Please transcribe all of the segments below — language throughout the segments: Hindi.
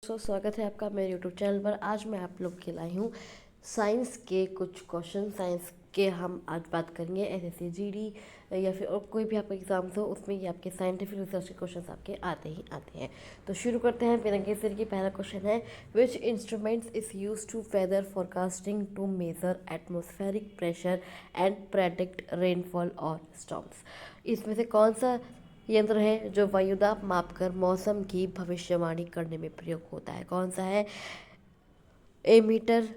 दोस्तों, स्वागत है आपका मेरे यूट्यूब चैनल पर। आज मैं आप लोग के लाई हूँ साइंस के कुछ क्वेश्चन। साइंस के हम आज बात करेंगे एसएससी जीडी या फिर और कोई भी आपका एग्जाम्स हो, उसमें ये आपके साइंटिफिक रिसर्च के क्वेश्चन आपके आते ही आते हैं। तो शुरू करते हैं बिना किसी देरी के। पहला क्वेश्चन है, which instruments is use to weather forecasting to measure atmospheric pressure and predict rainfall और स्टॉर्म्स। इसमें से कौन सा यंत्र है जो वायुदाब मापकर मौसम की भविष्यवाणी करने में प्रयोग होता है? कौन सा है? एमीटर,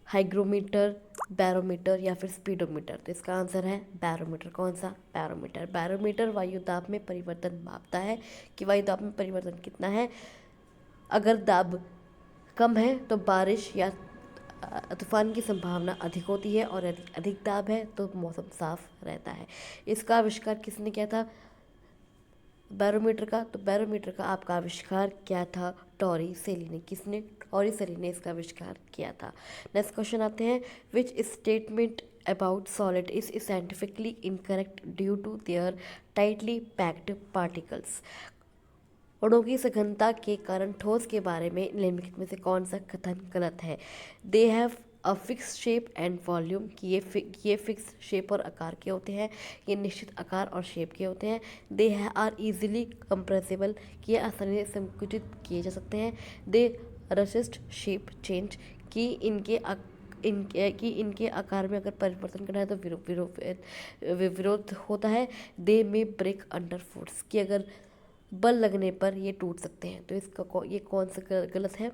हाइग्रोमीटर, बैरोमीटर या फिर स्पीडोमीटर? तो इसका आंसर है बैरोमीटर। कौन सा? बैरोमीटर। बैरोमीटर वायुदाब में परिवर्तन मापता है कि वायुदाब में परिवर्तन कितना है। अगर दाब कम है तो बारिश या तूफान की संभावना अधिक होती है, और यदि अधिक दाब है तो मौसम साफ रहता है। इसका आविष्कार किसने किया था बैरोमीटर का? तो बैरोमीटर का आपका आविष्कार क्या था? टॉरी सेली ने। किसने? टॉरी सेली ने इसका आविष्कार किया था। नेक्स्ट क्वेश्चन आते हैं, which statement about solid is scientifically incorrect due to their tightly packed particles? अणुओं की सघनता के कारण ठोस के बारे में निम्नलिखित में से कौन सा कथन गलत है? They have a fix shape and volume, कि ये फिक्स शेप और आकार के होते हैं, ये निश्चित आकार और शेप के होते हैं। दे आर इजीली कंप्रेसिबल, कि ये आसानी से संकुचित किए जा सकते हैं। दे रसिस्ट शेप चेंज, कि इनके आकार में अगर परिवर्तन करना है तो विरोध होता है। दे में ब्रेक अंडर फोर्स, कि अगर बल लगने पर ये टूट सकते हैं। तो इसका ये कौन सा गलत है?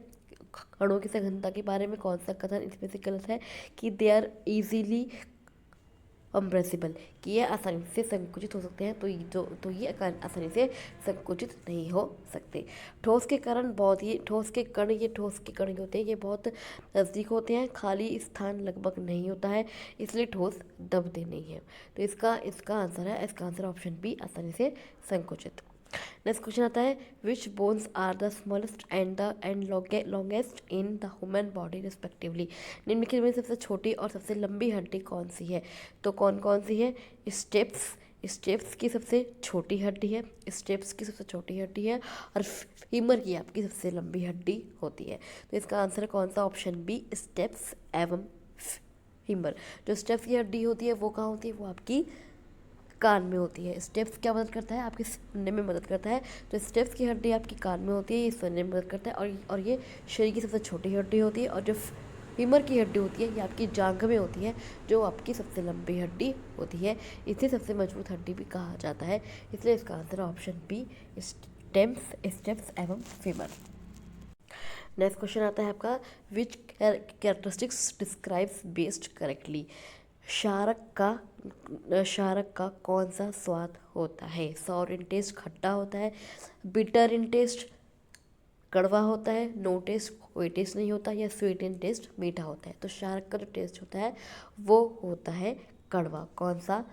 अणुओं की सघनता के बारे में कौन सा कथन इसमें से गलत है? कि दे आर इजीली कंप्रेसिबल, कि ये आसानी से संकुचित हो सकते हैं। तो ये आसानी से संकुचित नहीं हो सकते। ठोस के कारण बहुत ही ठोस के कण होते हैं, ये बहुत नज़दीक होते हैं, खाली स्थान लगभग नहीं होता है, इसलिए ठोस दबते नहीं है। तो इसका आंसर ऑप्शन बी, आसानी से संकुचित। नेक्स्ट क्वेश्चन आता है, which bones are the smallest and longest in the human body respectively? निम्नलिखित में सबसे छोटी और सबसे लंबी हड्डी कौन सी है? तो कौन कौन सी है? स्टेप्स की सबसे छोटी हड्डी है, और फीमर की आपकी सबसे लंबी हड्डी होती है। तो इसका आंसर कौन सा? ऑप्शन बी, स्टेप्स एवं फीमर। जो स्टेप्स की हड्डी होती है वो कहाँ होती है? वो आपकी कान में होती है। स्टेप्स क्या मदद करता है? आपके सुनने में मदद करता है। तो स्टेप्स की हड्डी आपकी कान में होती है, ये सुनने में मदद करता है, और ये शरीर की सबसे छोटी हड्डी होती है। और जो फीमर की हड्डी होती है ये आपकी जांघ में होती है, जो आपकी सबसे लंबी हड्डी होती है। इसे सबसे मजबूत हड्डी भी कहा जाता है, इसलिए इसका आंसर ऑप्शन बी, स्टेप्स एवं फीमर। नेक्स्ट क्वेश्चन आता है आपका, विच कैरेक्टरिस्टिक्स डिस्क्राइब्स बेस्ड करेक्टली? शारक का कौन सा स्वाद होता है? सॉर इन टेस्ट खट्टा होता है, बिटर इन टेस्ट कड़वा होता है, नो टेस्ट कोई टेस्ट नहीं होता, या स्वीट इन टेस्ट मीठा होता है? तो शार्क का जो टेस्ट होता है वो होता है कड़वा। कौन सा?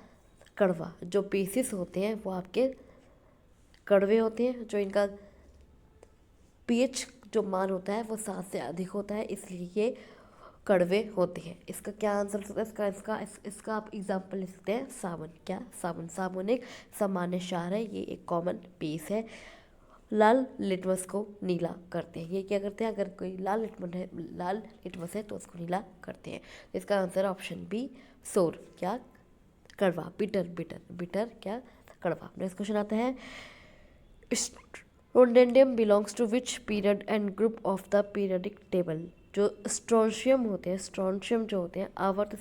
कड़वा। जो पीसेस होते हैं वो आपके कड़वे होते हैं, जो इनका पीएच जो मान होता है वो 7 से अधिक होता है, इसलिए ये कड़वे होते हैं। इसका क्या आंसर हो सकता है? इसका आप एग्जाम्पल ले सकते हैं साबुन। क्या? साबुन एक सामान्य क्षार है, ये एक कॉमन बेस है। लाल लिटमस को नीला करते हैं, ये क्या करते हैं? अगर कोई लाल लिटमस है तो उसको नीला करते हैं। तो इसका आंसर ऑप्शन बी, सोर। क्या? कड़वा। बिटर क्या? कड़वा। नेक्स्ट क्वेश्चन आता है, strontium belongs to which period and group of the periodic table? जो स्ट्रोंशियम जो होते हैं आवर्त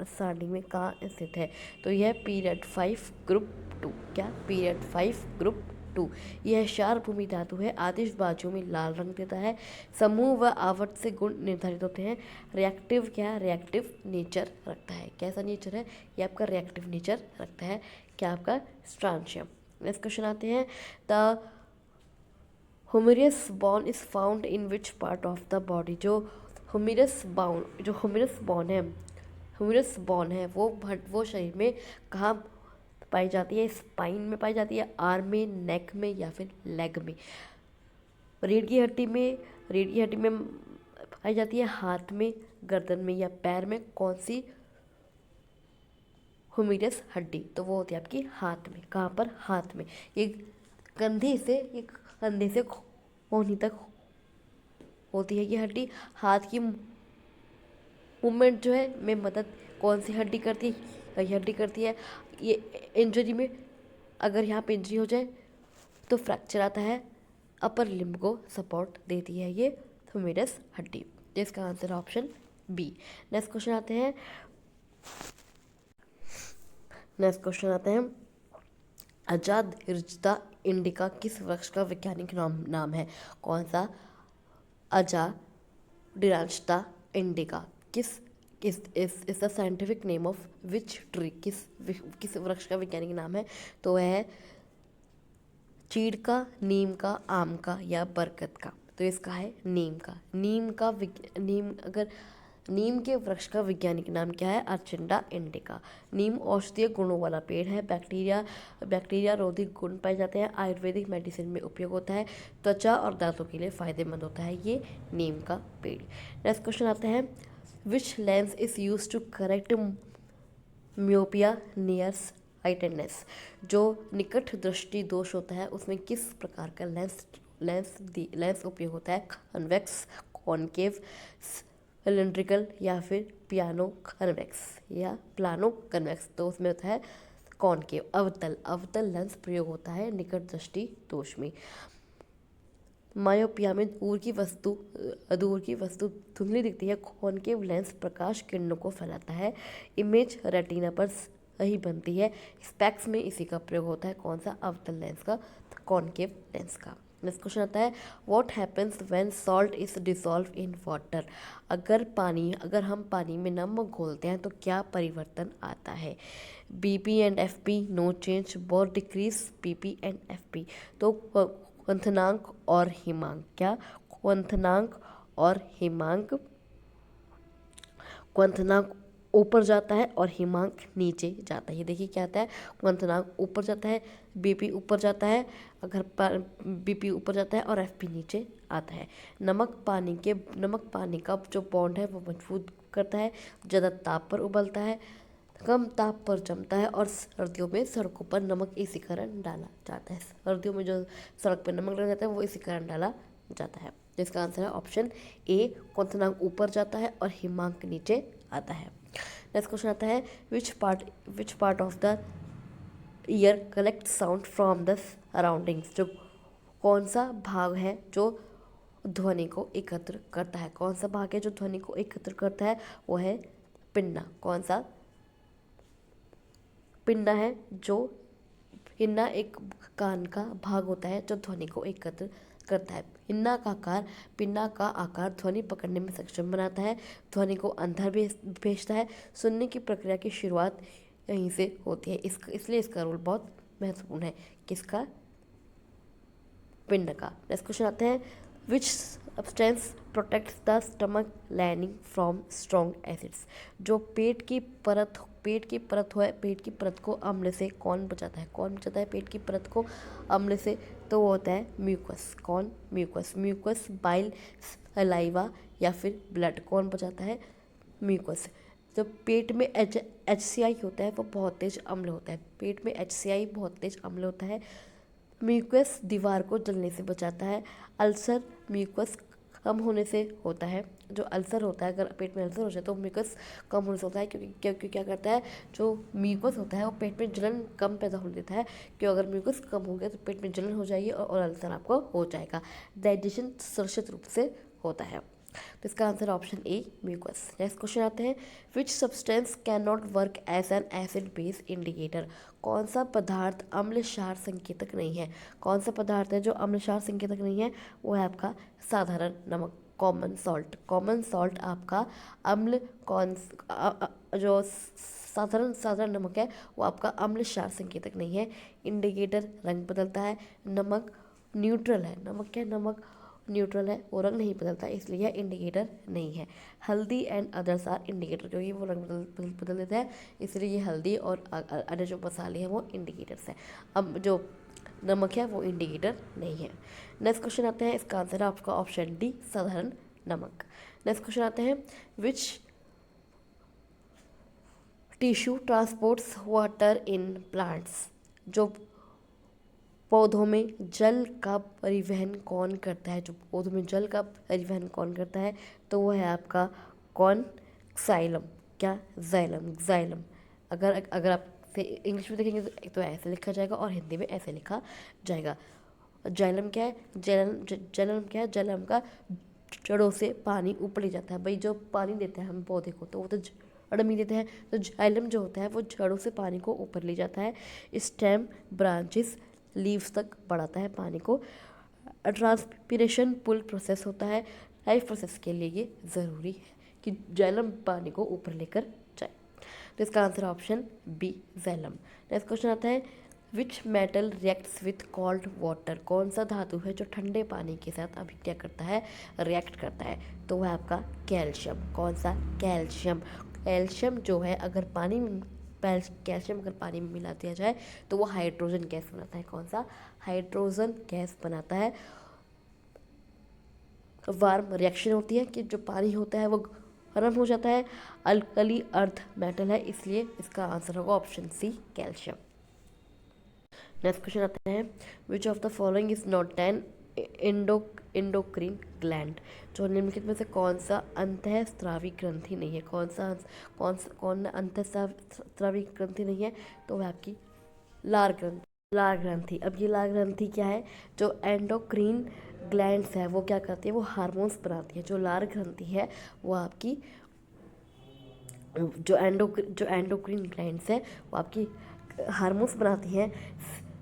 सारणी में कहाँ स्थित है? तो यह पीरियड 5 ग्रुप 2। क्या? Period 5 group 2। यह क्षार भूमि धातु है, आदिश बाजुओं में लाल रंग देता है, समूह व आवर्त से गुण निर्धारित होते हैं। रिएक्टिव नेचर रखता है। कैसा नेचर है? ये आपका रिएक्टिव नेचर रखता है। क्या? आपका स्ट्रोंशियम। नेक्स्ट क्वेश्चन आते हैं, the humerus bone is found in which part of the body? जो हुमिरस बोन है वो शरीर में कहाँ पाई जाती है? स्पाइन में पाई जाती है, आर्म में, नेक में या फिर लेग में? रीढ़ की हड्डी में पाई जाती है, हाथ में, गर्दन में या पैर में? कौन सी हुमिरस हड्डी? तो वो होती है आपकी हाथ में। कहाँ पर? हाथ में। ये कंधे से कोहनी तक होती है ये हड्डी। हाथ की मूवमेंट जो है में मदद कौन सी हड्डी करती है, ये हड्डी करती है। ये इंजरी में अगर यहाँ पे इंजरी हो जाए तो फ्रैक्चर आता है। अपर लिम्ब को सपोर्ट देती है ये ह्यूमेरस हड्डी, जिसका आंसर है ऑप्शन बी। नेक्स्ट क्वेश्चन आते हैं अजादिर्चता इंडिका किस वृक्ष का वैज्ञानिक नाम है? कौन सा? अजादिर्चता इंडिका किस is the scientific name of which tree? किस वृक्ष का वैज्ञानिक नाम है? तो वह है चीड़ का, नीम का, आम का या बरगद का? तो इसका है नीम का। नीम के वृक्ष का वैज्ञानिक नाम क्या है? अर्चिंडा इंडिका। नीम औषधीय गुणों वाला पेड़ है। बैक्टीरिया रोधी गुण पाए जाते हैं। आयुर्वेदिक मेडिसिन में उपयोग होता है। त्वचा और दांतों के लिए फायदेमंद होता है ये नीम का पेड़। नेक्स्ट क्वेश्चन आता है which lens is use to correct myopia near sightedness? जो निकट दृष्टि दोष होता है उसमें किस प्रकार का लेंस उपयोग होता है? कन्वेक्स, कॉनकेव, सिलिंड्रिकल या फिर प्लानो कन्वेक्स? तो उसमें होता है कॉनकेव, अवतल लेंस प्रयोग होता है निकट दृष्टि दोष में। मायोपिया में दूर की वस्तु धुंधली दिखती है। कॉनकेव लेंस प्रकाश किरणों को फैलाता है। इमेज रेटिना पर सही बनती है। स्पेक्स में इसी का प्रयोग होता है। कौन सा? अवतल लेंस का, कॉनकेव लेंस का। नेक्स्ट क्वेश्चन आता है what happens when salt is dissolve in water? अगर हम पानी में नमक घोलते हैं तो क्या परिवर्तन आता है? BP and FP no change, both decrease PP and FP। तो क्वथनांक और हिमांक, क्या? क्वथनांक ऊपर जाता है और हिमांक नीचे जाता है। ये देखिए क्या आता है, क्वथनांक ऊपर जाता है, BP ऊपर जाता है, अगर BP ऊपर जाता है और FP नीचे आता है। नमक पानी का जो बॉन्ड है वो मजबूत करता है। ज़्यादा ताप पर उबलता है, कम ताप पर जमता है और सर्दियों में सड़कों पर नमक इसी कारण डाला जाता है। सर्दियों में जो सड़क पर नमक डाला जाता है वो इसी कारण डाला जाता है। जिसका आंसर है ऑप्शन ए, क्वथनांक ऊपर जाता है और हिमांक नीचे आता है। नेक्स्ट क्वेश्चन आता है विच part of the year collect sound from the surroundings? जो कौन सा भाग है जो ध्वनि को एकत्र करता है? कौन सा भाग है जो ध्वनि को एकत्र करता है? वो है पिन्ना। कौन सा? पिन्ना है। पिन्ना एक कान का भाग होता है जो ध्वनि को एकत्र करता है। पिन्ना का आकार ध्वनि पकड़ने में सक्षम बनाता है, ध्वनि को अंदर भेजता है। सुनने की प्रक्रिया की शुरुआत यहीं से होती है, इसलिए इसका रोल बहुत महत्वपूर्ण है। किसका? पिंड का। नेक्स्ट क्वेश्चन आते हैं which substance protects the stomach lining from strong acids? जो पेट की परत को अम्ल से कौन बचाता है? पेट की परत को अम्ल से? तो वो होता है म्यूकस। कौन? म्यूकस, बाइल, सलाइवा या फिर ब्लड? कौन बचाता है? म्यूकस। जब पेट में HCI होता है वो बहुत तेज अम्ल होता है। पेट में HCI बहुत तेज अम्ल होता है। म्यूकस दीवार को जलने से बचाता है। अल्सर म्यूकस कम होने से होता है। जो अल्सर होता है, अगर पेट में अल्सर हो जाए तो म्यूकस कम होने से होता है, क्योंकि क्या करता है, जो म्यूकस होता है वो पेट में जलन कम पैदा होने देता है। क्यों? अगर म्यूकस कम हो गया तो पेट में जलन हो जाएगी और अल्सर आपको हो जाएगा। डाइजेशन सुरक्षित रूप से होता है। तो इसका answer option A, mucus. Next question आते हैं which substance can not work as an acid base indicator? कौन सा पदार्थ अम्ल क्षार संकेतक नहीं है? कौन सा पदार्थ है जो अम्ल क्षार संकेतक नहीं है? वो है आपका साधारण नमक, कॉमन सॉल्ट आपका अम्ल जो साधारण नमक है वो आपका अम्ल क्षार संकेतक नहीं है। इंडिकेटर रंग बदलता है। नमक न्यूट्रल है। नमक न्यूट्रल है, वो रंग नहीं बदलता, इसलिए यह इंडिकेटर नहीं है। हल्दी एंड अदर्स आर इंडिकेटर, क्योंकि वो रंग बदल देता है, इसलिए ये हल्दी और अन्य जो मसाले हैं वो इंडिकेटर्स हैं। अब जो नमक है वो इंडिकेटर नहीं है। नेक्स्ट क्वेश्चन आते हैं, इसका आंसर है आपका ऑप्शन डी, साधारण नमक। नेक्स्ट क्वेश्चन आते हैं which tissue transports water in plants? जो पौधों में जल का परिवहन कौन करता है? जो पौधों में जल का परिवहन कौन करता है, तो वो है आपका कौन? जाइलम। क्या? जाइलम। अगर अगर आप इंग्लिश में देखेंगे तो ऐसे लिखा जाएगा और हिंदी में ऐसे लिखा जाएगा। जाइलम क्या है? जाइलम क्या है? जाइलम का जड़ों से पानी ऊपर ले जाता है। भाई जो पानी देते हैं हम पौधे को, तो वो तो जड़ में देते हैं, तो जाइलम जो होता है वो जड़ों से पानी को ऊपर ले जाता है, स्टेम, ब्रांचेस, लीव्स तक बढ़ाता है पानी को। ट्रांसपिरेशन पुल प्रोसेस होता है। लाइफ प्रोसेस के लिए ये ज़रूरी है कि जाइलम पानी को ऊपर लेकर जाए। तो इसका answer option B, xylem. Next question आता है, which metal reacts with cold water? कौन सा धातु है जो ठंडे पानी के साथ अभिक्रिया करता है, रिएक्ट करता है? तो वह आपका कैल्शियम। कौन सा? कैल्शियम। कैल्शियम जो है अगर पानी में कैल्शियम अगर पानी में मिला दिया जाए तो वो हाइड्रोजन गैस बनाता है। कौन सा? हाइड्रोजन गैस बनाता है। वार्म रिएक्शन होती है कि जो पानी होता है वो गर्म हो जाता है। अल्कली अर्थ मेटल है, इसलिए इसका आंसर होगा option C, calcium. Next question आता है, which of the following is not an endocrine gland? जो निम्नलिखित में से कौन सा अंतःस्रावी ग्रंथि नहीं है? कौन अंतःस्रावी ग्रंथि नहीं है? तो वह आपकी लार ग्रंथि। लार ग्रंथि। अब ये लार ग्रंथि क्या है? जो एंडोक्रीन ग्लैंड्स है वो क्या करती है? वो हार्मोन्स बनाती है। जो लार ग्रंथि है वो आपकी जो एंडोक्रीन ग्लैंड्स है वो आपकी हार्मोन्स बनाती हैं।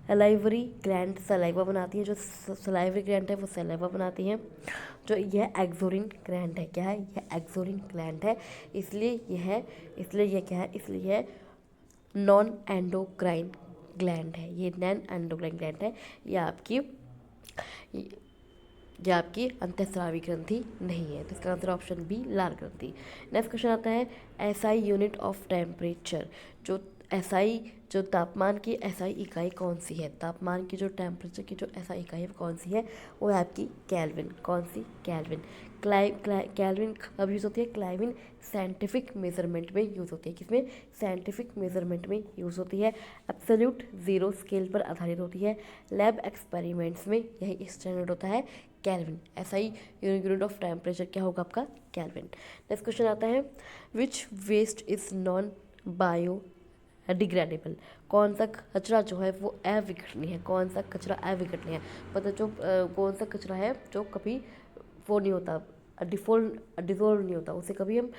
सलाइवरी ग्लैंड सलाइवा बनाती है। जो सलाइवरी ग्लैंड है वो सलाइवा बनाती है। जो यह एक्सोरिन ग्लैंड है, क्या है? यह एक्सोरिन ग्लैंड है, इसलिए यह क्या है? इसलिए यह नॉन एंडोक्राइन ग्लैंड है। ये नॉन एंडोक्राइन ग्लैंड है। यह आपकी अंतःस्रावी ग्रंथि नहीं है। तो इसका आंसर ऑप्शन बी, लार ग्रंथि। नेक्स्ट क्वेश्चन आता है, एसआई यूनिट ऑफ टेम्परेचर? जो तापमान की एसआई इकाई कौन सी है? तापमान की जो टेम्परेचर की जो एसआई इकाई है कौन सी है? वो है आपकी केल्विन। कौन सी? केल्विन। केल्विन कब यूज़ होती है? केल्विन साइंटिफिक मेजरमेंट में यूज़ होती है। किसमें? साइंटिफिक मेजरमेंट में यूज़ होती है। एब्सोल्यूट ज़ीरो स्केल पर आधारित होती है। लैब एक्सपेरिमेंट्स में यही स्टैंडर्ड होता है, kelvin. SI unit of temperature क्या होगा आपका? केल्विन। नेक्स्ट क्वेश्चन आता है, which waste is non biodegradable? कौन सा कचरा जो है वो अविघटनीय है? कौन सा कचरा अविघटनीय है? मतलब जो कौन सा कचरा है जो कभी वो नहीं होता, डिजोल्व नहीं होता, उसे कभी हम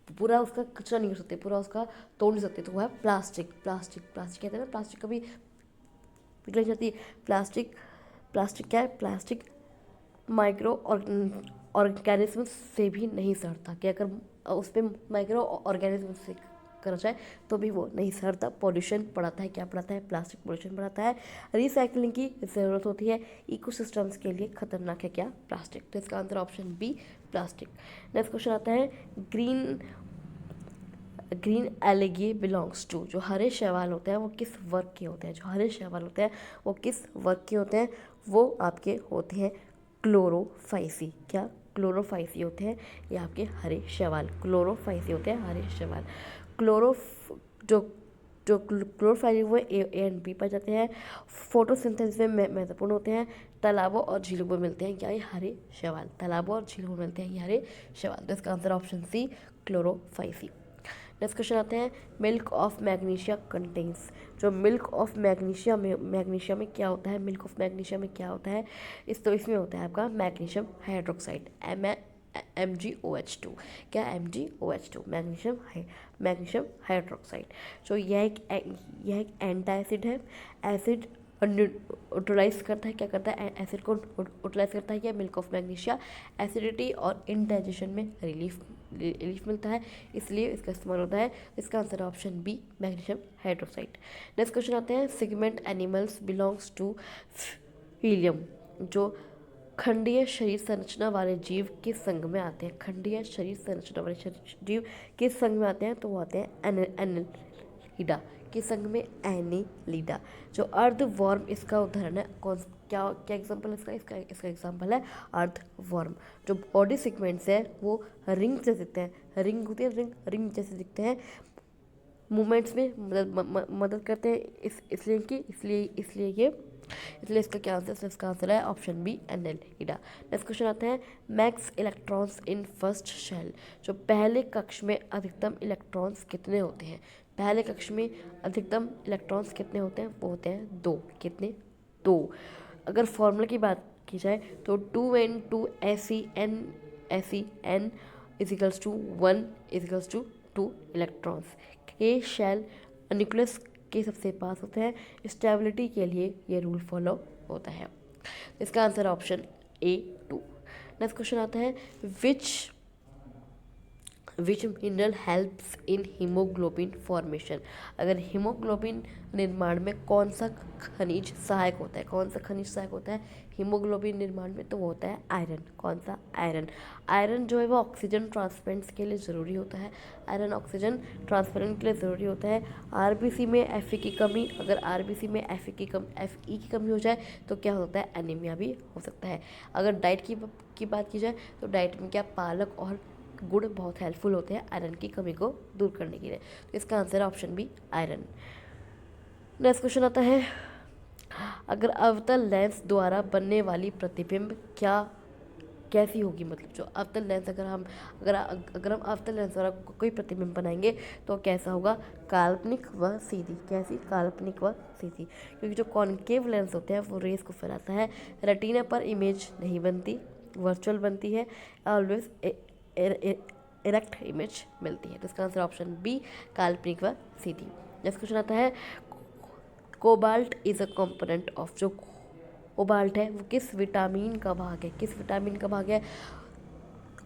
पूरा उसका कचरा नहीं कर सकते, पूरा उसका तोड़ नहीं सकते। तो वो है प्लास्टिक। प्लास्टिक कहते हैं ना, प्लास्टिक कभी पिघल जाती है। प्लास्टिक क्या है? प्लास्टिक माइक्रो ऑर्गेनिज्म से भी नहीं सड़ता, कि अगर उस पर माइक्रो ऑर्गेनिज्म से करा जाए तो भी वो नहीं सड़ता। पॉल्यूशन बढ़ाता है। क्या बढ़ाता है? प्लास्टिक पॉल्यूशन बढ़ाता है। रिसाइकलिंग की ज़रूरत होती है। इकोसिस्टम्स के लिए खतरनाक है क्या? प्लास्टिक। तो इसका answer option B, plastic. Next question आता है, ग्रीन एलिगी बिलोंग्स टू? जो हरे शैवाल होते हैं वो किस वर्ग के होते हैं? जो हरे शैवाल होते हैं वो किस वर्ग के होते हैं? वो आपके होते हैं क्लोरोफाइसी। क्या? क्लोरोफाइसी होते हैं ये आपके हरे शैवाल। क्लोरोफाइसी होते हैं हरे शैवाल। जो क्लोरोफाइसी वो ए एंड बी पाए जाते हैं। फोटोसिंथेसिस में महत्वपूर्ण होते हैं। तालाबों और झीलों में मिलते हैं क्या? ये हरे शैवाल। तालाबों और झीलों में मिलते हैं ये हरे शैवाल। तो इसका answer option C, chlorophyceae. Next question आते हैं, मिल्क ऑफ मैग्नीशिया कंटेन्स? जो मिल्क ऑफ मैग्नीशिया में क्या होता है? मिल्क ऑफ मैग्नीशिया में क्या होता है? इसमें होता है आपका मैग्नीशियम हाइड्रोक्साइड, MgOH2। क्या? MgOH2, magnesium hydroxide. जो यह एक एंटा एसिड है। एसिड न्यूट्रलाइज करता है। क्या करता है? एसिड को न्यूट्रलाइज करता है। क्या? मिल्क ऑफ मैग्नीशिया एसिडिटी और इंडाइजेशन में रिलीफ मिलता है, इसलिए इसका इस्तेमाल होता है। इसका answer option B, magnesium hydroxide. Next question आते हैं, segment animals belongs to phylum? जो खंडीय शरीर संरचना वाले जीव किस संघ में आते हैं? खंडीय शरीर संरचना वाले जीव किस संघ में आते हैं? तो वो आते हैं एनिलिडा। किस संघ में? एनिलिडा। जो अर्ध वॉर्म इसका उदाहरण है। क्या एग्जाम्पल है इसका एग्जाम्पल है अर्ध वॉर्म। जो बॉडी सिगमेंट्स है वो रिंग जैसे दिखते हैं। रिंग होती है, रिंग जैसे दिखते हैं। मूवमेंट्स में मदद करते हैं, इसलिए इसका क्या आंसर है? इसका आंसर है option B annelida. Next question आता है max electrons in first shell. जो पहले कक्ष में अधिकतम इलेक्ट्रॉन्स कितने होते हैं? पहले कक्ष में अधिकतम इलेक्ट्रॉन्स कितने होते हैं? वो होते हैं 2। कितने? 2। अगर फॉर्मूला की बात की जाए तो 2n2 SeN equals to 1 equals to 2 electrons. ये शेल न्यूक्लियस के सबसे पास होते हैं। स्टेबिलिटी के लिए ये रूल फॉलो होता है। इसका answer option A2। Next question आता है विच mineral helps in haemoglobin formation. अगर हीमोग्लोबिन निर्माण में कौन सा खनिज सहायक होता है? कौन सा खनिज सहायक होता है हीमोग्लोबिन निर्माण में? तो वो होता है आयरन। कौन सा? आयरन। आयरन जो है वो ऑक्सीजन ट्रांसपेरेंस के लिए ज़रूरी होता है। आयरन ऑक्सीजन ट्रांसपेरेंट के लिए ज़रूरी होता है। आरबीसी में Fe की कमी, अगर आरबीसी में Fe की कमी हो जाए तो क्या होता है? एनीमिया भी हो सकता है। अगर डाइट की बात की जाए तो डाइट में क्या पालक और गुड़ बहुत हेल्पफुल होते हैं आयरन की कमी को दूर करने के लिए। तो इसका आंसर है option B iron. Next question आता है अगर अवतल लेंस द्वारा बनने वाली प्रतिबिंब कैसी होगी? मतलब जो अवतल लेंस अगर हम अवतल लेंस द्वारा कोई प्रतिबिंब बनाएंगे तो कैसा होगा? काल्पनिक व सीधी। कैसी? काल्पनिक व सीधी। क्योंकि जो कॉनकेव लेंस होते हैं वो रेस को फैलाता है। रेटिना पर इमेज नहीं बनती, वर्चुअल बनती है। ऑलवेज इरेक्ट इमेज मिलती है। तो इसका आंसर ऑप्शन बी काल्पनिक व सीधी। नेक्स्ट क्वेश्चन आता है cobalt is a component of. जो कोबाल्ट है वो किस विटामिन का भाग है? किस विटामिन का भाग है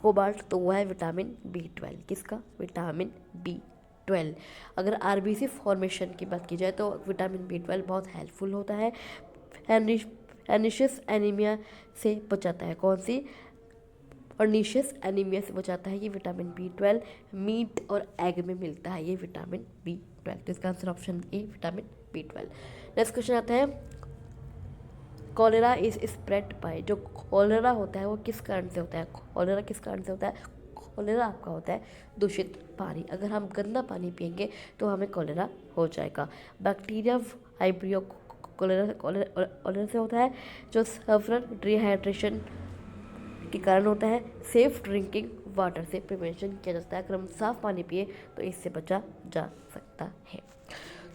कोबाल्ट? तो वो है विटामिन B12। किसका? Vitamin B12। अगर आरबीसी फॉर्मेशन की बात की जाए तो विटामिन B12 बहुत हेल्पफुल होता है। पर्नीशियस एनीमिया से बचाता है। कौन सी? पर्नीशियस एनीमिया से बचाता है ये विटामिन B12। मीट और एग में मिलता है ये विटामिन B12। तो इसका answer option A vitamin B12। Next question आता है कॉलेरा इज स्प्रेड बाय। जो कॉलेरा होता है वो किस कारण से होता है? कॉलेरा किस कारण से होता है? कॉलेरा आपका होता है दूषित पानी। अगर हम गंदा पानी पियेंगे तो हमें कॉलेरा हो जाएगा। बैक्टीरिया वाइब्रियो कॉलेरा से होता है। जो सफरन डिहाइड्रेशन के कारण होता है। सेफ ड्रिंकिंग वाटर से प्रिवेंशन किया जाता है। अगर हम साफ़ पानी पिए तो इससे बचा जा सकता है।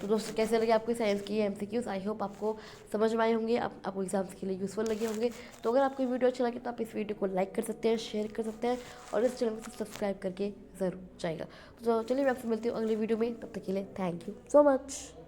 तो दोस्तों कैसे लगे आपको साइंस की MCQs? आई होप आपको समझ में आए होंगे, आपको एग्जाम्स के लिए यूज़फुल लगे होंगे। तो अगर आपको वीडियो अच्छा लगे तो आप इस वीडियो को लाइक कर सकते हैं, शेयर कर सकते हैं और इस चैनल को सब्सक्राइब करके ज़रूर जाएगा। तो चलिए मैं आपसे मिलती हूँ अगली वीडियो में। तब तक के लिए थैंक यू सो मच।